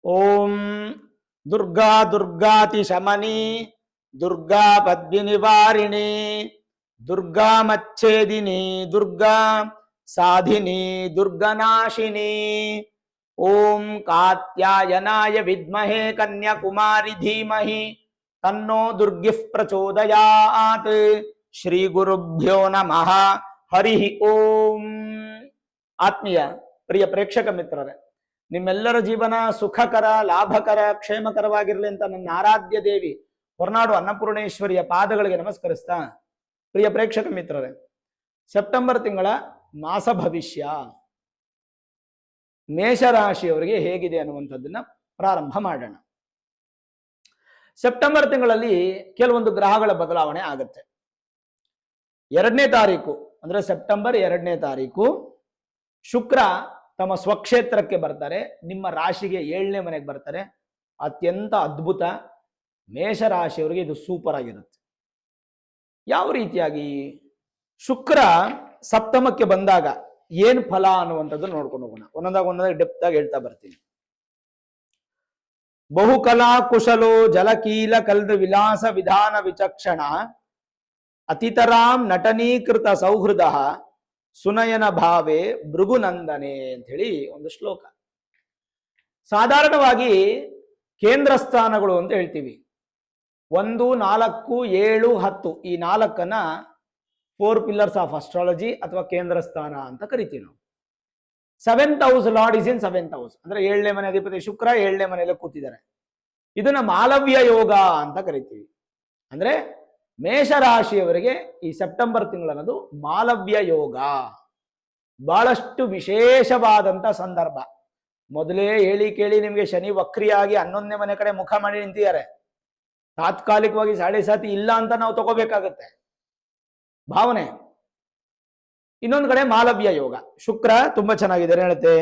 ಓಂ ದುರ್ಗಾ ದುರ್ಗಾತಿ ಶಮನಿ ದುರ್ಗಾ ಪದ್ಮಿನಿವಾರಿಣಿ ದುರ್ಗಾ ಮಚ್ಛೇದಿನಿ ದುರ್ಗಾ ಸಾಧಿನಿ ದುರ್ಗನಾಶಿನಿ. ಓಂ ಕಾತ್ಯಾಯನಾಯ ವಿದ್ಮಹೇ ಕನ್ಯಾಕುಮಾರಿ ಧೀಮಹಿ ತನ್ನೋ ದುರ್ಗಿಃ ಪ್ರಚೋದಯಾತ್. ಶ್ರೀ ಗುರುಭ್ಯೋ ನಮಃ. ಹರಿ ಓಂ. ಆತ್ಮೀಯ ಪ್ರಿಯ ಪ್ರೇಕ್ಷಕ ಮಿತ್ರರೇ, ನಿಮ್ಮೆಲ್ಲರ ಜೀವನ ಸುಖಕರ, ಲಾಭಕರ, ಕ್ಷೇಮಕರವಾಗಿರಲಿ ಅಂತ ನನ್ನ ಆರಾಧ್ಯ ದೇವಿ ಹೊರನಾಡು ಅನ್ನಪೂರ್ಣೇಶ್ವರಿಯ ಪಾದಗಳಿಗೆ ನಮಸ್ಕರಿಸ್ತಾ, ಪ್ರಿಯ ಪ್ರೇಕ್ಷಕ ಮಿತ್ರರೇ, ಸೆಪ್ಟೆಂಬರ್ ತಿಂಗಳ ಮಾಸ ಭವಿಷ್ಯ ಮೇಷರಾಶಿಯವರಿಗೆ ಹೇಗಿದೆ ಅನ್ನುವಂಥದ್ದನ್ನ ಪ್ರಾರಂಭ ಮಾಡೋಣ. ಸೆಪ್ಟೆಂಬರ್ ತಿಂಗಳಲ್ಲಿ ಕೆಲವೊಂದು ಗ್ರಹಗಳ ಬದಲಾವಣೆ ಆಗುತ್ತೆ. 2ನೇ ತಾರೀಕು ಅಂದ್ರೆ ಸೆಪ್ಟೆಂಬರ್ 2ನೇ ತಾರೀಕು ಶುಕ್ರ ತಮ್ಮ ಸ್ವಕ್ಷೇತ್ರಕ್ಕೆ ಬರ್ತಾರೆ, ನಿಮ್ಮ ರಾಶಿಗೆ 7ನೇ ಮನೆಗೆ ಬರ್ತಾರೆ. ಅತ್ಯಂತ ಅದ್ಭುತ. ಮೇಷರಾಶಿಯವರಿಗೆ ಇದು ಸೂಪರ್ ಆಗಿರುತ್ತೆ. ಯಾವ ರೀತಿಯಾಗಿ ಶುಕ್ರ ಸಪ್ತಮಕ್ಕೆ ಬಂದಾಗ ಏನ್ ಫಲ ಅನ್ನುವಂಥದ್ದು ನೋಡ್ಕೊಂಡು ಹೋಗೋಣ. ಒಂದೊಂದಾಗ ಡೆಪ್ತ್ ಆಗಿ ಹೇಳ್ತಾ ಬರ್ತೀನಿ. ಬಹುಕಲಾ ಕುಶಲೋ ಜಲಕೀಲ ಕಲ್ದ ವಿಲಾಸ ವಿಧಾನ ವಿಚಕ್ಷಣ ಅತಿತರಾಂ ನಟನೀಕೃತ ಸೌಹೃದ ಸುನಯನ ಭಾವೆ ಭೃಗುನಂದನೆ ಅಂತ ಹೇಳಿ ಒಂದು ಶ್ಲೋಕ. ಸಾಧಾರಣವಾಗಿ ಕೇಂದ್ರ ಸ್ಥಾನಗಳು ಅಂತ ಹೇಳ್ತೀವಿ. 1, 4, 7, 10 ಈ 4 4 ಪಿಲ್ಲರ್ಸ್ ಆಫ್ ಅಸ್ಟ್ರಾಲಜಿ ಅಥವಾ ಕೇಂದ್ರ ಸ್ಥಾನ ಅಂತ ಕರಿತೀವಿ ನಾವು. 7th house lord is in 7th house ಅಂದ್ರೆ 7ನೇ ಮನೆ ಅಧಿಪತಿ ಶುಕ್ರ 7ನೇ ಮನೆಯಲ್ಲಿ ಕೂತಿದ್ದಾರೆ. ಇದನ್ನ ಮಾಲವ್ಯ ಯೋಗ ಅಂತ ಕರಿತೀವಿ. ಅಂದ್ರೆ ಮೇಷರಾಶಿಯವರಿಗೆ ಈ ಸೆಪ್ಟೆಂಬರ್ ತಿಂಗಳನ್ನದು ಮಾಲವ್ಯ ಯೋಗ, ಬಹಳಷ್ಟು ವಿಶೇಷವಾದಂತ ಸಂದರ್ಭ. ಮೊದಲೇ ಹೇಳಿ ಕೇಳಿ ನಿಮಗೆ ಶನಿ ವಕ್ರಿಯಾಗಿ 11ನೇ ಮನೆ ಕಡೆ ಮುಖ ಮಾಡಿ ನಿಂತಿದ್ದಾರೆ. ತಾತ್ಕಾಲಿಕವಾಗಿ 7.5 ಇಲ್ಲ ಅಂತ ನಾವು ತಗೋಬೇಕಾಗತ್ತೆ ಭಾವನೆ. ಇನ್ನೊಂದು ಕಡೆ ಮಾಲವ್ಯ ಯೋಗ, ಶುಕ್ರ ತುಂಬಾ ಚೆನ್ನಾಗಿದೆ ಹೇಳುತ್ತೆ.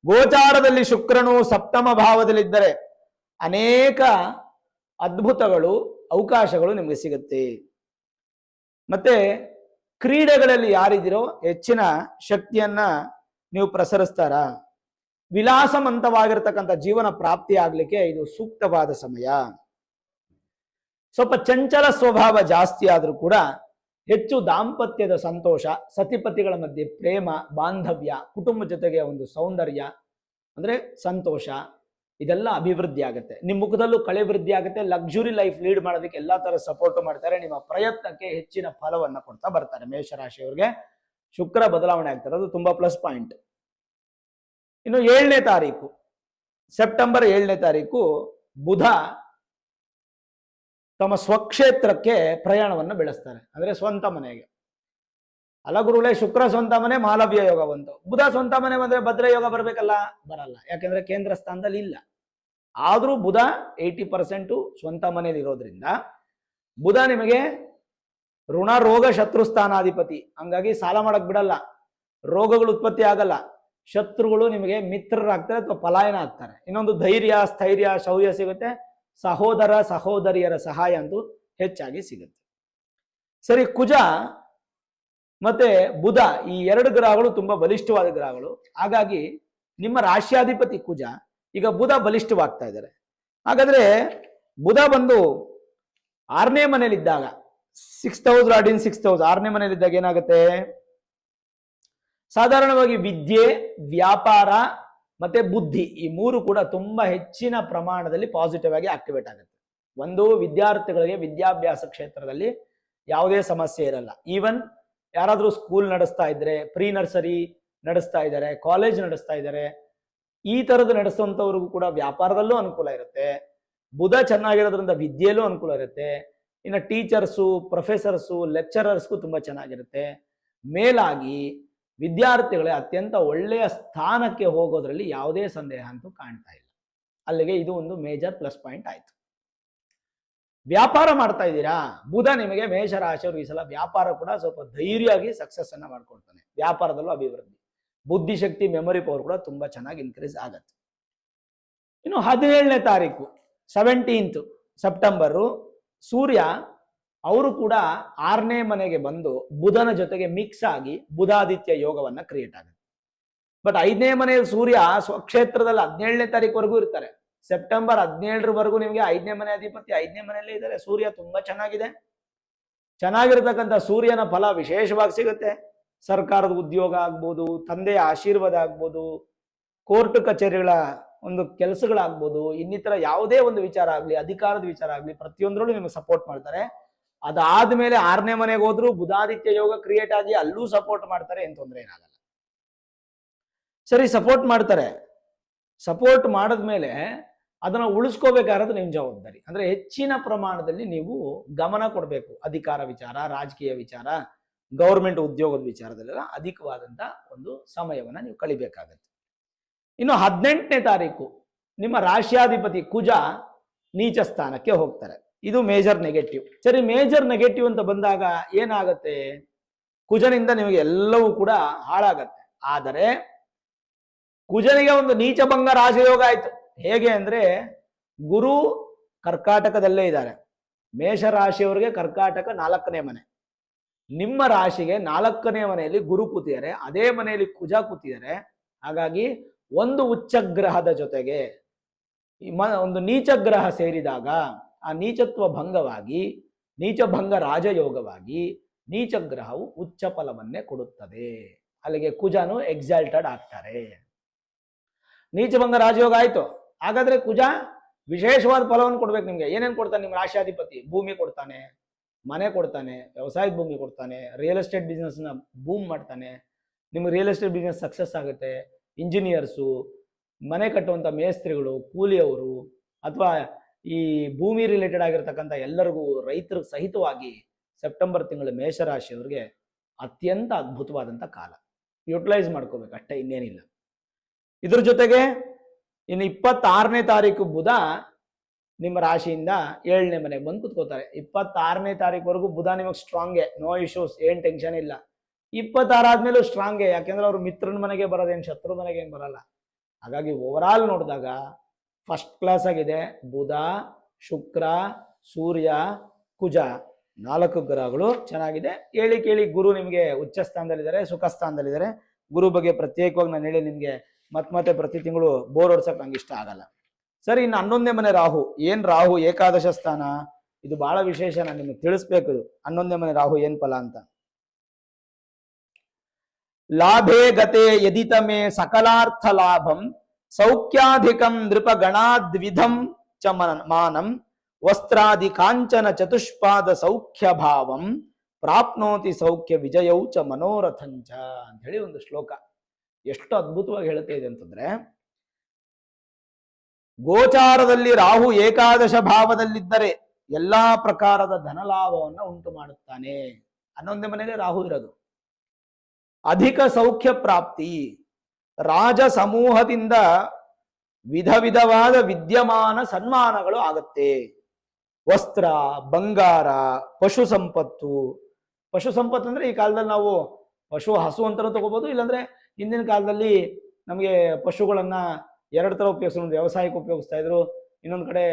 ಗೋಚಾರದಲ್ಲಿ ಶುಕ್ರನು ಸಪ್ತಮ ಭಾವದಲ್ಲಿದ್ದರೆ ಅನೇಕ ಅದ್ಭುತಗಳು, ಅವಕಾಶಗಳು ನಿಮಗೆ ಸಿಗುತ್ತೆ. ಮತ್ತೆ ಕ್ರೀಡೆಗಳಲ್ಲಿ ಯಾರಿದ್ದೀರೋ ಹೆಚ್ಚಿನ ಶಕ್ತಿಯನ್ನ ನೀವು ಪ್ರಸರಿಸ್ತಾರ. ವಿಲಾಸವಂತವಾಗಿರ್ತಕ್ಕಂಥ ಜೀವನ ಪ್ರಾಪ್ತಿ ಆಗ್ಲಿಕ್ಕೆ ಇದು ಸೂಕ್ತವಾದ ಸಮಯ. ಸ್ವಲ್ಪ ಚಂಚಲ ಸ್ವಭಾವ ಜಾಸ್ತಿ ಆದ್ರೂ ಕೂಡ ಹೆಚ್ಚು ದಾಂಪತ್ಯದ ಸಂತೋಷ, ಸತಿಪತಿಗಳ ಮಧ್ಯೆ ಪ್ರೇಮ, ಬಾಂಧವ್ಯ, ಕುಟುಂಬ ಜೊತೆಗೆ ಒಂದು ಸೌಂದರ್ಯ ಅಂದ್ರೆ ಸಂತೋಷ, ಇದೆಲ್ಲ ಅಭಿವೃದ್ಧಿ ಆಗುತ್ತೆ. ನಿಮ್ಮ ಮುಖದಲ್ಲೂ ಕಳೆ ವೃದ್ಧಿ ಆಗುತ್ತೆ. ಲಕ್ಸುರಿ ಲೈಫ್ ಲೀಡ್ ಮಾಡೋದಕ್ಕೆ ಎಲ್ಲಾ ತರ ಸಪೋರ್ಟ್ ಮಾಡ್ತಾರೆ. ನಿಮ್ಮ ಪ್ರಯತ್ನಕ್ಕೆ ಹೆಚ್ಚಿನ ಫಲವನ್ನ ಕೊಡ್ತಾ ಬರ್ತಾರೆ. ಮೇಷರಾಶಿಯವರಿಗೆ ಶುಕ್ರ ಬದಲಾವಣೆ ಆಗ್ತಾರೆ, ಅದು ತುಂಬಾ ಪ್ಲಸ್ ಪಾಯಿಂಟ್. ಇನ್ನು 7ನೇ ತಾರೀಕು ಸೆಪ್ಟೆಂಬರ್ 7ನೇ ತಾರೀಕು ಬುಧ ತಮ್ಮ ಸ್ವಕ್ಷೇತ್ರಕ್ಕೆ ಪ್ರಯಾಣವನ್ನು ಬೆಳೆಸ್ತಾರೆ, ಅಂದ್ರೆ ಸ್ವಂತ ಮನೆಗೆ. ಅಲ್ಲ ಗುರುಗಳೇ, ಶುಕ್ರ ಸ್ವಂತ ಮನೆ ಮಾಲವ್ಯ ಯೋಗ ಬಂತು, ಬುಧ ಸ್ವಂತ ಮನೆ ಬಂದ್ರೆ ಭದ್ರ ಯೋಗ ಬರ್ಬೇಕಲ್ಲ? ಬರಲ್ಲ, ಯಾಕೆಂದ್ರೆ ಕೇಂದ್ರ ಸ್ಥಾನದಲ್ಲಿ ಇಲ್ಲ. ಆದ್ರೂ ಬುಧ 80% ಸ್ವಂತ ಮನೇಲಿ ಇರೋದ್ರಿಂದ ಬುಧ ನಿಮಗೆ ಋಣ ರೋಗ ಶತ್ರು ಸ್ಥಾನಾಧಿಪತಿ, ಹಂಗಾಗಿ ಸಾಲ ಮಾಡಕ್ ಬಿಡಲ್ಲ, ರೋಗಗಳು ಉತ್ಪತ್ತಿ ಆಗಲ್ಲ, ಶತ್ರುಗಳು ನಿಮಗೆ ಮಿತ್ರರಾಗ್ತಾರೆ ಅಥವಾ ಪಲಾಯನ ಆಗ್ತಾರೆ. ಇನ್ನೊಂದು ಧೈರ್ಯ, ಸ್ಥೈರ್ಯ, ಶೌರ್ಯ ಸಿಗುತ್ತೆ. ಸಹೋದರ ಸಹೋದರಿಯರ ಸಹಾಯ ಅಂತೂ ಹೆಚ್ಚಾಗಿ ಸಿಗುತ್ತೆ. ಸರಿ, ಕುಜ ಮತ್ತೆ ಬುಧ ಈ 2 ಗ್ರಹಗಳು ತುಂಬಾ ಬಲಿಷ್ಠವಾದ ಗ್ರಹಗಳು. ಹಾಗಾಗಿ ನಿಮ್ಮ ರಾಶ್ಯಾಧಿಪತಿ ಕುಜ, ಈಗ ಬುಧ ಬಲಿಷ್ಠವಾಗ್ತಾ ಇದ್ದಾರೆ. ಹಾಗಾದ್ರೆ ಬುಧ ಬಂದು 6ನೇ ಮನೆಯಲ್ಲಿದ್ದಾಗ 6th ಹೌಸ್ ಲಾರ್ಡ್ ಇನ್ 6th ಹೌಸ್ 6ನೇ ಮನೆಯಲ್ಲಿದ್ದಾಗ ಏನಾಗುತ್ತೆ? ಸಾಧಾರಣವಾಗಿ ವಿದ್ಯೆ, ವ್ಯಾಪಾರ ಮತ್ತೆ ಬುದ್ಧಿ ಈ 3 ಕೂಡ ತುಂಬಾ ಹೆಚ್ಚಿನ ಪ್ರಮಾಣದಲ್ಲಿ ಪಾಸಿಟಿವ್ ಆಗಿ ಆಕ್ಟಿವೇಟ್ ಆಗುತ್ತೆ. ಒಂದು, ವಿದ್ಯಾರ್ಥಿಗಳಿಗೆ ವಿದ್ಯಾಭ್ಯಾಸ ಕ್ಷೇತ್ರದಲ್ಲಿ ಯಾವುದೇ ಸಮಸ್ಯೆ ಇರಲ್ಲ. ಈವನ್ ಯಾರಾದ್ರೂ ಸ್ಕೂಲ್ ನಡೆಸ್ತಾ ಇದ್ರೆ, ಪ್ರೀ ನರ್ಸರಿ ನಡೆಸ್ತಾ ಇದ್ದಾರೆ, ಕಾಲೇಜ್ ನಡೆಸ್ತಾ ಇದ್ದಾರೆ, ಈ ತರದ್ದು ನಡೆಸುವಂತವ್ರಿಗೂ ಕೂಡ ವ್ಯಾಪಾರದಲ್ಲೂ ಅನುಕೂಲ ಇರುತ್ತೆ. ಬುಧ ಚೆನ್ನಾಗಿರೋದ್ರಿಂದ ವಿದ್ಯೆಯಲ್ಲೂ ಅನುಕೂಲ ಇರುತ್ತೆ. ಇನ್ನು ಟೀಚರ್ಸು, ಪ್ರೊಫೆಸರ್ಸು, ಲೆಕ್ಚರರ್ಸ್ಗೂ ತುಂಬಾ ಚೆನ್ನಾಗಿರುತ್ತೆ. ಮೇಲಾಗಿ ವಿದ್ಯಾರ್ಥಿಗಳೇ ಅತ್ಯಂತ ಒಳ್ಳೆಯ ಸ್ಥಾನಕ್ಕೆ ಹೋಗೋದ್ರಲ್ಲಿ ಯಾವುದೇ ಸಂದೇಹ ಅಂತೂ ಕಾಣ್ತಾ ಇಲ್ಲ. ಅಲ್ಲಿಗೆ ಇದು ಒಂದು ಮೇಜರ್ ಪ್ಲಸ್ ಪಾಯಿಂಟ್ ಆಯ್ತು. ವ್ಯಾಪಾರ ಮಾಡ್ತಾ ಇದ್ದೀರಾ, ಬುಧ ನಿಮಗೆ ಮೇಷರಾಶಿಯವರು ಈ ಸಲ ವ್ಯಾಪಾರ ಕೂಡ ಸ್ವಲ್ಪ ಧೈರ್ಯವಾಗಿ ಸಕ್ಸಸ್ ಅನ್ನ ಮಾಡ್ಕೊಳ್ತಾನೆ. ವ್ಯಾಪಾರದಲ್ಲೂ ಅಭಿವೃದ್ಧಿ, ಬುದ್ಧಿಶಕ್ತಿ, ಮೆಮೊರಿ ಪವರ್ ಕೂಡ ತುಂಬಾ ಚೆನ್ನಾಗಿ ಇನ್ಕ್ರೀಸ್ ಆಗತ್ತೆ. ಇನ್ನು 17ನೇ ತಾರೀಕು 17th ಸೆಪ್ಟೆಂಬರು ಸೂರ್ಯ ಅವರು ಕೂಡ 6ನೇ ಮನೆಗೆ ಬಂದು ಬುಧನ ಜೊತೆಗೆ ಮಿಕ್ಸ್ ಆಗಿ ಬುಧಾದಿತ್ಯ ಯೋಗವನ್ನ ಕ್ರಿಯೇಟ್ ಆಗುತ್ತೆ. ಬಟ್ 5ನೇ ಮನೆಯಲ್ಲಿ ಸೂರ್ಯ ಸ್ವಕ್ಷೇತ್ರದಲ್ಲಿ 17ನೇ ತಾರೀಕುವರೆಗೂ ಇರ್ತಾರೆ. ಸೆಪ್ಟೆಂಬರ್ 17ರವರೆಗೂ ನಿಮಗೆ 5ನೇ ಮನೆ ಅಧಿಪತಿ 5ನೇ ಮನೆಯಲ್ಲೇ ಇದ್ದಾರೆ. ಸೂರ್ಯ ತುಂಬಾ ಚೆನ್ನಾಗಿದೆ. ಚೆನ್ನಾಗಿರ್ತಕ್ಕಂಥ ಸೂರ್ಯನ ಫಲ ವಿಶೇಷವಾಗಿ ಸಿಗುತ್ತೆ. ಸರ್ಕಾರದ ಉದ್ಯೋಗ ಆಗ್ಬೋದು, ತಂದೆಯ ಆಶೀರ್ವಾದ ಆಗ್ಬೋದು, ಕೋರ್ಟ್ ಕಚೇರಿಗಳ ಒಂದು ಕೆಲಸಗಳಾಗ್ಬೋದು, ಇನ್ನಿತರ ಯಾವುದೇ ಒಂದು ವಿಚಾರ ಆಗ್ಲಿ, ಅಧಿಕಾರದ ವಿಚಾರ ಆಗ್ಲಿ, ಪ್ರತಿಯೊಂದರಲ್ಲೂ ನಿಮಗೆ ಸಪೋರ್ಟ್ ಮಾಡ್ತಾರೆ. ಅದಾದ್ಮೇಲೆ 6ನೇ ಮನೆಗೆ ಹೋದ್ರು ಬುಧಾದಿತ್ಯ ಯೋಗ ಕ್ರಿಯೇಟ್ ಆಗಿ ಅಲ್ಲೂ ಸಪೋರ್ಟ್ ಮಾಡ್ತಾರೆ. ಏನ್ ತೊಂದರೆ ಏನಾಗಲ್ಲ. ಸರಿ, ಸಪೋರ್ಟ್ ಮಾಡ್ತಾರೆ. ಸಪೋರ್ಟ್ ಮಾಡಿದ್ಮೇಲೆ ಅದನ್ನ ಉಳಿಸ್ಕೋಬೇಕಾದ್ರೆ ನಿಮ್ ಜವಾಬ್ದಾರಿ. ಅಂದ್ರೆ ಹೆಚ್ಚಿನ ಪ್ರಮಾಣದಲ್ಲಿ ನೀವು ಗಮನ ಕೊಡಬೇಕು. ಅಧಿಕಾರ ವಿಚಾರ, ರಾಜಕೀಯ ವಿಚಾರ, ಗೌರ್ಮೆಂಟ್ ಉದ್ಯೋಗದ ವಿಚಾರದಲ್ಲೆಲ್ಲ ಅಧಿಕವಾದಂತ ಒಂದು ಸಮಯವನ್ನ ನೀವು ಕಳಿಬೇಕಾಗತ್ತೆ. ಇನ್ನು 18ನೇ ತಾರೀಕು ನಿಮ್ಮ ರಾಶ್ಯಾಧಿಪತಿ ಕುಜ ನೀಚ ಸ್ಥಾನಕ್ಕೆ ಹೋಗ್ತಾರೆ. ಇದು ಮೇಜರ್ ನೆಗೆಟಿವ್. ಸರಿ, ಮೇಜರ್ ನೆಗೆಟಿವ್ ಅಂತ ಬಂದಾಗ ಏನಾಗತ್ತೆ? ಕುಜನಿಂದ ನಿಮಗೆ ಎಲ್ಲವೂ ಕೂಡ ಹಾಳಾಗತ್ತೆ. ಆದರೆ ಕುಜನಿಗೆ ಒಂದು ನೀಚಭಂಗ ರಾಜಯೋಗ ಆಯ್ತು. ಹೇಗೆ ಅಂದ್ರೆ ಗುರು ಕರ್ಕಾಟಕದಲ್ಲೇ ಇದ್ದಾರೆ. ಮೇಷರಾಶಿಯವರಿಗೆ ಕರ್ಕಾಟಕ 4ನೇ ಮನೆ. ನಿಮ್ಮ ರಾಶಿಗೆ 4ನೇ ಮನೆಯಲ್ಲಿ ಗುರು ಕೂತಿದ್ದಾರೆ, ಅದೇ ಮನೆಯಲ್ಲಿ ಕುಜ ಕೂತಿದ್ದಾರೆ. ಹಾಗಾಗಿ ಒಂದು ಉಚ್ಚಗ್ರಹದ ಜೊತೆಗೆ ಒಂದು ನೀಚಗ್ರಹ ಸೇರಿದಾಗ ಆ ನೀಚತ್ವ ಭಂಗವಾಗಿ, ನೀಚಭಂಗ ರಾಜಯೋಗವಾಗಿ ನೀಚಗ್ರಹವು ಉಚ್ಚ ಫಲವನ್ನೇ ಕೊಡುತ್ತದೆ. ಅಲ್ಲಿಗೆ ಕುಜನು ಎಕ್ಸಾಲ್ಟೆಡ್ ಆಗ್ತಾರೆ. ನೀಚಭಂಗ ರಾಜಯೋಗ ಆಯ್ತು. ಹಾಗಾದ್ರೆ ಕುಜ ವಿಶೇಷವಾದ ಫಲವನ್ನು ಕೊಡ್ಬೇಕು ನಿಮ್ಗೆ. ಏನೇನು ಕೊಡ್ತಾನೆ? ನಿಮ್ಮ ರಾಶಿಯಾಧಿಪತಿ ಭೂಮಿ ಕೊಡ್ತಾನೆ, ಮನೆ ಕೊಡ್ತಾನೆ, ವ್ಯವಸಾಯದ ಭೂಮಿ ಕೊಡ್ತಾನೆ, ರಿಯಲ್ ಎಸ್ಟೇಟ್ ಬಿಸ್ನೆಸ್ ನ ಬೂಮ್ ಮಾಡ್ತಾನೆ. ನಿಮ್ಗೆ ರಿಯಲ್ ಎಸ್ಟೇಟ್ ಬಿಸ್ನೆಸ್ ಸಕ್ಸಸ್ ಆಗುತ್ತೆ. ಇಂಜಿನಿಯರ್ಸು, ಮನೆ ಕಟ್ಟುವಂಥ ಮೇಸ್ತ್ರಿಗಳು, ಕೂಲಿಯವರು, ಅಥವಾ ಈ ಭೂಮಿ ರಿಲೇಟೆಡ್ ಆಗಿರ್ತಕ್ಕಂಥ ಎಲ್ಲರಿಗೂ, ರೈತರ ಸಹಿತವಾಗಿ ಸೆಪ್ಟೆಂಬರ್ ತಿಂಗಳು ಮೇಷರಾಶಿಯವರಿಗೆ ಅತ್ಯಂತ ಅದ್ಭುತವಾದಂಥ ಕಾಲ. ಯುಟಿಲೈಸ್ ಮಾಡ್ಕೋಬೇಕು ಅಷ್ಟೇ, ಇನ್ನೇನಿಲ್ಲ. ಇದ್ರ ಜೊತೆಗೆ ಇನ್ನು 26ನೇ ತಾರೀಕು ಬುಧ ನಿಮ್ಮ ರಾಶಿಯಿಂದ 7ನೇ ಮನೆಗೆ ಬಂದು ಕುತ್ಕೋತಾರೆ. 26ನೇ ತಾರೀಕುವರೆಗೂ ಬುಧ ನಿಮಗೆ ಸ್ಟ್ರಾಂಗೆ, ನೋ ಇಶ್ಯೂಸ್, ಏನ್ ಟೆನ್ಷನ್ ಇಲ್ಲ. 26 ಆದ್ಮೇಲೂ ಸ್ಟ್ರಾಂಗೆ, ಯಾಕೆಂದ್ರೆ ಅವ್ರು ಮಿತ್ರನ ಮನೆಗೆ ಬರೋದೇನು ಶತ್ರು ಮನೆಗೆ ಏನು ಬರಲ್ಲ. ಹಾಗಾಗಿ ಓವರ್ ಆಲ್ ನೋಡಿದಾಗ ಫಸ್ಟ್ ಕ್ಲಾಸ್ ಆಗಿದೆ. ಬುಧ, ಶುಕ್ರ, ಸೂರ್ಯ, ಕುಜ 4 ಗ್ರಹಗಳು ಚೆನ್ನಾಗಿದೆ. ಹೇಳಿ ಕೇಳಿ ಗುರು ನಿಮಗೆ ಉಚ್ಚ ಸ್ಥಾನದಲ್ಲಿದ್ದಾರೆ, ಸುಖ ಸ್ಥಾನದಲ್ಲಿದ್ದಾರೆ. ಗುರು ಬಗ್ಗೆ ಪ್ರತ್ಯೇಕವಾಗಿ ನಾನು ಹೇಳಿ ನಿಮಗೆ ಮತ್ತೆ ಪ್ರತಿ ತಿಂಗಳು ಬೋರ್ ಹೊಡ್ಸಕ್ ನಂಗೆ ಇಷ್ಟ ಆಗಲ್ಲ. ಸರಿ, ಇನ್ನು 11ನೇ ಮನೆ ರಾಹು. ಏನ್ ರಾಹು ಏಕಾದಶ ಸ್ಥಾನ, ಇದು ಬಹಳ ವಿಶೇಷ. ನಾನು ನಿಮಗೆ ತಿಳಿಸ್ಬೇಕು. ಇದು 11ನೇ ಮನೆ ರಾಹು ಏನ್ ಫಲ ಅಂತ. ಲಾಭೇ ಗತೆ ಯದಿತಮೇ ಸಕಲಾರ್ಥ ಲಾಭಂ ಸೌಖ್ಯಾಧಿಕಂ ನೃಪ ಗಣಾದ್ವಿಧಂ ಚ ಮಾನಂ ವಸ್ತ್ರಾದಿ ಕಾಂಚನ ಚತುಷ್ಪಾದ ಸೌಖ್ಯ ಭಾವಂ ಪ್ರಾಪ್ನೋತಿ ಸೌಖ್ಯ ವಿಜಯೌ ಚ ಮನೋರಥಂಚ ಅಂತ ಹೇಳಿ ಒಂದು ಶ್ಲೋಕ. ಎಷ್ಟು ಅದ್ಭುತವಾಗಿ ಹೇಳುತ್ತೆ ಇದೆ ಅಂತಂದ್ರೆ, ಗೋಚಾರದಲ್ಲಿ ರಾಹು ಏಕಾದಶ ಭಾವದಲ್ಲಿದ್ದರೆ ಎಲ್ಲಾ ಪ್ರಕಾರದ ಧನಲಾಭವನ್ನು ಉಂಟು ಮಾಡುತ್ತಾನೆ. 11ನೇ ಮನೆಯಲ್ಲಿ ರಾಹು ಇರೋದು. ಅಧಿಕ ಸೌಖ್ಯ ಪ್ರಾಪ್ತಿ, ರಾಜ ಸಮೂಹದಿಂದ ವಿಧ ವಿಧವಾದ ವಿದ್ಯಮಾನ ಸನ್ಮಾನಗಳು ಆಗುತ್ತೆ. ವಸ್ತ್ರ, ಬಂಗಾರ, ಪಶು ಸಂಪತ್ತು. ಪಶು ಸಂಪತ್ತು ಅಂದ್ರೆ ಈ ಕಾಲದಲ್ಲಿ ನಾವು ಪಶು, ಹಸು ಅಂತಾನೂ ತಗೋಬಹುದು. ಇಲ್ಲಾಂದ್ರೆ ಹಿಂದಿನ ಕಾಲದಲ್ಲಿ ನಮಗೆ ಪಶುಗಳನ್ನ 2 ತರ ಉಪಯೋಗಿಸ್ತಾರೆ. ಒಂದು ವ್ಯವಸಾಯಕ್ಕೆ ಉಪಯೋಗಿಸ್ತಾ ಇದ್ರು, ಇನ್ನೊಂದು ಕಡೆ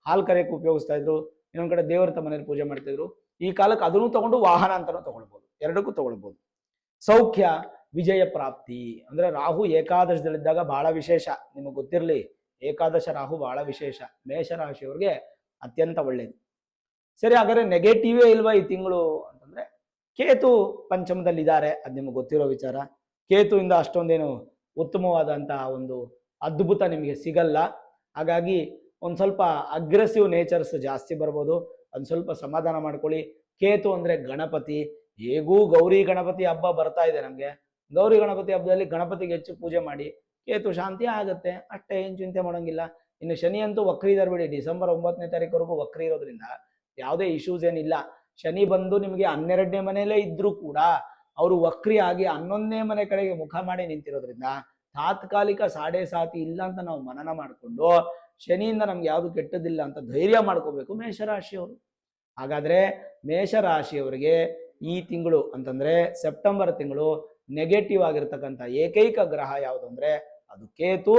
ಹಾಲು ಕರೆಯಕ್ಕೆ ಉಪಯೋಗಿಸ್ತಾ ಇದ್ರು, ಇನ್ನೊಂದು ಕಡೆ ದೇವರ ಮನೇಲಿ ಪೂಜೆ ಮಾಡ್ತಿದ್ರು. ಈ ಕಾಲಕ್ಕೆ ಅದನ್ನು ತಗೊಂಡು ವಾಹನ ಅಂತಾನೂ ತಗೊಳ್ಬಹುದು, ಎರಡಕ್ಕೂ ತಗೊಳ್ಬಹುದು. ಸೌಖ್ಯ, ವಿಜಯ ಪ್ರಾಪ್ತಿ. ಅಂದ್ರೆ ರಾಹು ಏಕಾದಶದಲ್ಲಿದ್ದಾಗ ಬಹಳ ವಿಶೇಷ. ನಿಮಗೆ ಗೊತ್ತಿರಲಿ, ಏಕಾದಶ ರಾಹು ಬಹಳ ವಿಶೇಷ. ಮೇಷರಾಶಿಯವ್ರಿಗೆ ಅತ್ಯಂತ ಒಳ್ಳೇದು. ಸರಿ, ಹಾಗಾದ್ರೆ ನೆಗೆಟಿವೇ ಇಲ್ವಾ ಈ ತಿಂಗಳು ಅಂತಂದ್ರೆ, ಕೇತು ಪಂಚಮದಲ್ಲಿದ್ದಾರೆ, ಅದು ನಿಮಗೆ ಗೊತ್ತಿರೋ ವಿಚಾರ. ಕೇತುವಿಂದ ಅಷ್ಟೊಂದೇನು ಉತ್ತಮವಾದಂತಹ ಒಂದು ಅದ್ಭುತ ನಿಮಗೆ ಸಿಗಲ್ಲ. ಹಾಗಾಗಿ ಒಂದು ಸ್ವಲ್ಪ ಅಗ್ರೆಸಿವ್ ನೇಚರ್ಸ್ ಜಾಸ್ತಿ ಬರ್ಬೋದು. ಒಂದು ಸ್ವಲ್ಪ ಸಮಾಧಾನ ಮಾಡ್ಕೊಳ್ಳಿ. ಕೇತು ಅಂದ್ರೆ ಗಣಪತಿ. ಹೇಗೂ ಗೌರಿ ಗಣಪತಿ ಹಬ್ಬ ಬರ್ತಾ ಇದೆ ನಮಗೆ. ಗೌರಿ ಗಣಪತಿ ಹಬ್ಬದಲ್ಲಿ ಗಣಪತಿಗೆ ಹೆಚ್ಚು ಪೂಜೆ ಮಾಡಿ, ಕೇತು ಶಾಂತಿ ಆಗುತ್ತೆ ಅಷ್ಟೇ, ಏನು ಚಿಂತೆ ಮಾಡೋಂಗಿಲ್ಲ. ಇನ್ನು ಶನಿ ಅಂತೂ ವಕ್ರಿ ಇದಾರೆ ಬಿಡಿ. ಡಿಸೆಂಬರ್ 9ನೇ ತಾರೀಕುವರೆಗೂ ವಕ್ರಿ ಇರೋದ್ರಿಂದ ಯಾವುದೇ ಇಶ್ಯೂಸ್ ಏನಿಲ್ಲ. ಶನಿ ಬಂದು ನಿಮಗೆ 12ನೇ ಮನೆಯಲ್ಲೇ ಇದ್ರೂ ಕೂಡ ಅವರು ವಕ್ರಿ ಆಗಿ 11ನೇ ಮನೆ ಕಡೆಗೆ ಮುಖ ಮಾಡಿ ನಿಂತಿರೋದ್ರಿಂದ ತಾತ್ಕಾಲಿಕ ಸಾಡೆ ಸಾತಿ ಇಲ್ಲ ಅಂತ ನಾವು ಮನನ ಮಾಡಿಕೊಂಡು ಶನಿಯಿಂದ ನಮ್ಗೆ ಯಾವುದು ಕೆಟ್ಟದಿಲ್ಲ ಅಂತ ಧೈರ್ಯ ಮಾಡ್ಕೋಬೇಕು ಮೇಷರಾಶಿಯವರು. ಹಾಗಾದ್ರೆ ಮೇಷರಾಶಿಯವರಿಗೆ ಈ ತಿಂಗಳು ಅಂತಂದ್ರೆ ಸೆಪ್ಟೆಂಬರ್ ತಿಂಗಳು ನೆಗೆಟಿವ್ ಆಗಿರ್ತಕ್ಕಂಥ ಏಕೈಕ ಗ್ರಹ ಯಾವುದು ಅಂದ್ರೆ ಅದು ಕೇತು.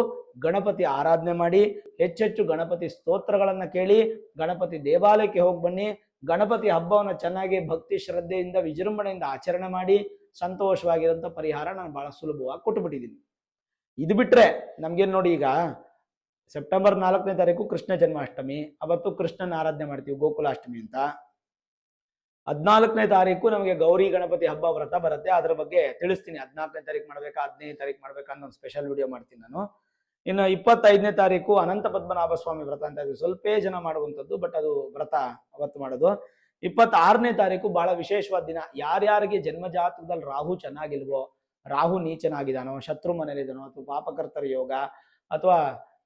ಗಣಪತಿ ಆರಾಧನೆ ಮಾಡಿ, ಹೆಚ್ಚೆಚ್ಚು ಗಣಪತಿ ಸ್ತೋತ್ರಗಳನ್ನ ಕೇಳಿ, ಗಣಪತಿ ದೇವಾಲಯಕ್ಕೆ ಹೋಗಿ ಬನ್ನಿ. ಗಣಪತಿ ಹಬ್ಬವನ್ನು ಚೆನ್ನಾಗಿ ಭಕ್ತಿ ಶ್ರದ್ಧೆಯಿಂದ ವಿಜೃಂಭಣೆಯಿಂದ ಆಚರಣೆ ಮಾಡಿ ಸಂತೋಷವಾಗಿರೋಂಥ ಪರಿಹಾರ ನಾನು ಬಹಳ ಸುಲಭವಾಗಿ ಕೊಟ್ಟುಬಿಟ್ಟಿದ್ದೀನಿ. ಇದು ಬಿಟ್ರೆ ನಮ್ಗೇನ್ ನೋಡಿ, ಈಗ ಸೆಪ್ಟೆಂಬರ್ 4ನೇ ತಾರೀಕು ಕೃಷ್ಣ ಜನ್ಮಾಷ್ಟಮಿ, ಅವತ್ತು ಕೃಷ್ಣನ ಆರಾಧನೆ ಮಾಡ್ತೀವಿ ಗೋಕುಲಾಷ್ಟಮಿ ಅಂತ. 14ನೇ ತಾರೀಕು ನಮಗೆ ಗೌರಿ ಗಣಪತಿ ಹಬ್ಬ ವ್ರತ ಬರುತ್ತೆ, ಅದ್ರ ಬಗ್ಗೆ ತಿಳಿಸ್ತೀನಿ. 14ನೇ ತಾರೀಕು ಮಾಡ್ಬೇಕಾ 15ನೇ ತಾರೀಕು ಮಾಡ್ಬೇಕಾ ಅಂತ ಒಂದು ಸ್ಪೆಷಲ್ ವಿಡಿಯೋ ಮಾಡ್ತೀನಿ ನಾನು. ಇನ್ನು 25ನೇ ತಾರೀಕು ಅನಂತ ಪದ್ಮನಾಭ ಸ್ವಾಮಿ ವ್ರತ ಅಂತ ಇದೆ, ಸ್ವಲ್ಪ ಜನ ಮಾಡುವಂಥದ್ದು, ಬಟ್ ಅದು ವ್ರತ ಅವತ್ತು ಮಾಡೋದು. 26ನೇ ತಾರೀಕು ಬಹಳ ವಿಶೇಷವಾದ ದಿನ. ಯಾರ್ಯಾರಿಗೆ ಜನ್ಮ ಜಾತಕದಲ್ಲಿ ರಾಹು ಚೆನ್ನಾಗಿಲ್ವೋ, ರಾಹು ನೀಚನಾಗಿದ್ದಾನೋ, ಶತ್ರು ಮನೇಲಿದ್ದಾನೋ, ಅಥವಾ ಪಾಪಕರ್ತರ ಯೋಗ, ಅಥವಾ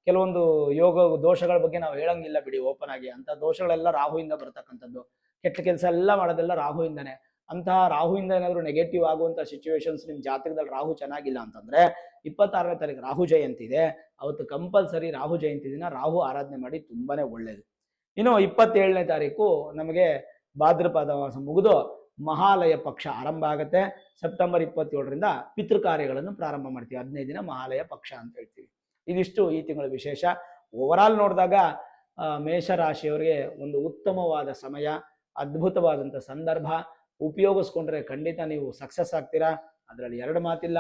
ಕೆಲವೊಂದು ಯೋಗ ದೋಷಗಳ ಬಗ್ಗೆ ನಾವು ಹೇಳಂಗಿಲ್ಲ ಬಿಡಿ ಓಪನ್ ಆಗಿ, ಅಂತ ದೋಷಗಳೆಲ್ಲ ರಾಹುವಿಂದ ಬರ್ತಕ್ಕಂಥದ್ದು. ಕೆಟ್ಟ ಕೆಲಸ ಎಲ್ಲ ಮಾಡೋದೆಲ್ಲ ರಾಹುವಿಂದನೇ. ಅಂತಹ ರಾಹುವಿಂದ ಏನಾದ್ರು ನೆಗೆಟಿವ್ ಆಗುವಂತ ಸಿಚುವೇಶನ್ಸ್ ನಿಮ್ ಜಾತಕದಲ್ಲಿ ರಾಹು ಚೆನ್ನಾಗಿಲ್ಲ ಅಂತಂದ್ರೆ 26ನೇ ತಾರೀಕು ರಾಹು ಜಯಂತಿ ಇದೆ, ಅವತ್ತು ಕಂಪಲ್ಸರಿ ರಾಹು ಜಯಂತಿ ದಿನ ರಾಹು ಆರಾಧನೆ ಮಾಡಿ, ತುಂಬಾನೇ ಒಳ್ಳೇದು. ಇನ್ನು 27ನೇ ತಾರೀಕು ನಮಗೆ ಭಾದ್ರಪದ ಮಾಸ ಮುಗಿದು ಮಹಾಲಯ ಪಕ್ಷ ಆರಂಭ ಆಗುತ್ತೆ. ಸೆಪ್ಟೆಂಬರ್ 27ರಿಂದ ಪಿತೃ ಕಾರ್ಯಗಳನ್ನು ಪ್ರಾರಂಭ ಮಾಡ್ತೀವಿ. 15 ದಿನ ಮಹಾಲಯ ಪಕ್ಷ ಅಂತ ಹೇಳ್ತೀವಿ. ಇದಿಷ್ಟು ಈ ತಿಂಗಳ ವಿಶೇಷ. ಓವರಾಲ್ ನೋಡಿದಾಗ ಮೇಷರಾಶಿಯವರಿಗೆ ಒಂದು ಉತ್ತಮವಾದ ಸಮಯ, ಅದ್ಭುತವಾದಂಥ ಸಂದರ್ಭ. ಉಪಯೋಗಿಸ್ಕೊಂಡ್ರೆ ಖಂಡಿತ ನೀವು ಸಕ್ಸಸ್ ಆಗ್ತೀರಾ, ಅದರಲ್ಲಿ ಎರಡು ಮಾತಿಲ್ಲ.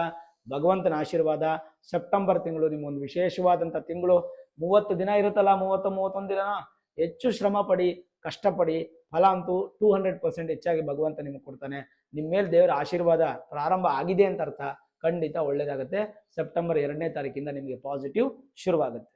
ಭಗವಂತನ ಆಶೀರ್ವಾದ. ಸೆಪ್ಟೆಂಬರ್ ತಿಂಗಳು ನಿಮ್ಗೊಂದು ವಿಶೇಷವಾದಂಥ ತಿಂಗಳು. 30 ದಿನ ಇರುತ್ತಲ್ಲ, 30-31 ದಿನ ಹೆಚ್ಚು ಶ್ರಮ ಪಡಿ, ಕಷ್ಟಪಡಿ, ಫಲ ಅಂತೂ 200% ಹೆಚ್ಚಾಗಿ ಭಗವಂತ ನಿಮಗೆ ಕೊಡ್ತಾನೆ. ನಿಮ್ಮ ಮೇಲೆ ದೇವರ ಆಶೀರ್ವಾದ ಪ್ರಾರಂಭ ಆಗಿದೆ ಅಂತ ಅರ್ಥ. ಖಂಡಿತ ಒಳ್ಳೇದಾಗುತ್ತೆ. ಸೆಪ್ಟೆಂಬರ್ 2ನೇ ತಾರೀಕಿಂದ ನಿಮಗೆ ಪಾಸಿಟಿವ್ ಶುರುವಾಗುತ್ತೆ.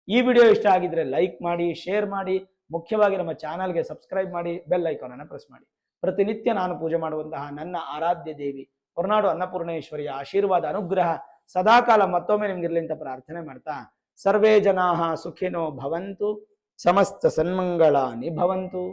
ಈ ವಿಡಿಯೋ ಇಷ್ಟ ಆಗಿದ್ರೆ ಲೈಕ್ ಮಾಡಿ, ಶೇರ್ ಮಾಡಿ, ಮುಖ್ಯವಾಗಿ ನಮ್ಮ ಚಾನಲ್ಗೆ ಸಬ್ಸ್ಕ್ರೈಬ್ ಮಾಡಿ, ಬೆಲ್ ಐಕಾನ್ ಅನ್ನು ಪ್ರೆಸ್ ಮಾಡಿ. ಪ್ರತಿನಿತ್ಯ ನಾನು ಪೂಜೆ ಮಾಡುವಂತಹ ನನ್ನ ಆರಾಧ್ಯ ದೇವಿ ಹೊರನಾಡು ಅನ್ನಪೂರ್ಣೇಶ್ವರಿಯ ಆಶೀರ್ವಾದ, ಅನುಗ್ರಹ ಸದಾಕಾಲ ಮತ್ತೊಮ್ಮೆ ನಿಮ್ಗಿರ್ಲಿ ಅಂತ ಪ್ರಾರ್ಥನೆ ಮಾಡ್ತಾ, ಸರ್ವೇ ಜನಾಃ ಸುಖಿನೋ ಭವಂತು, ಸಮಸ್ತ ಸನ್ಮಂಗಳಾನಿ ಭವಂತು.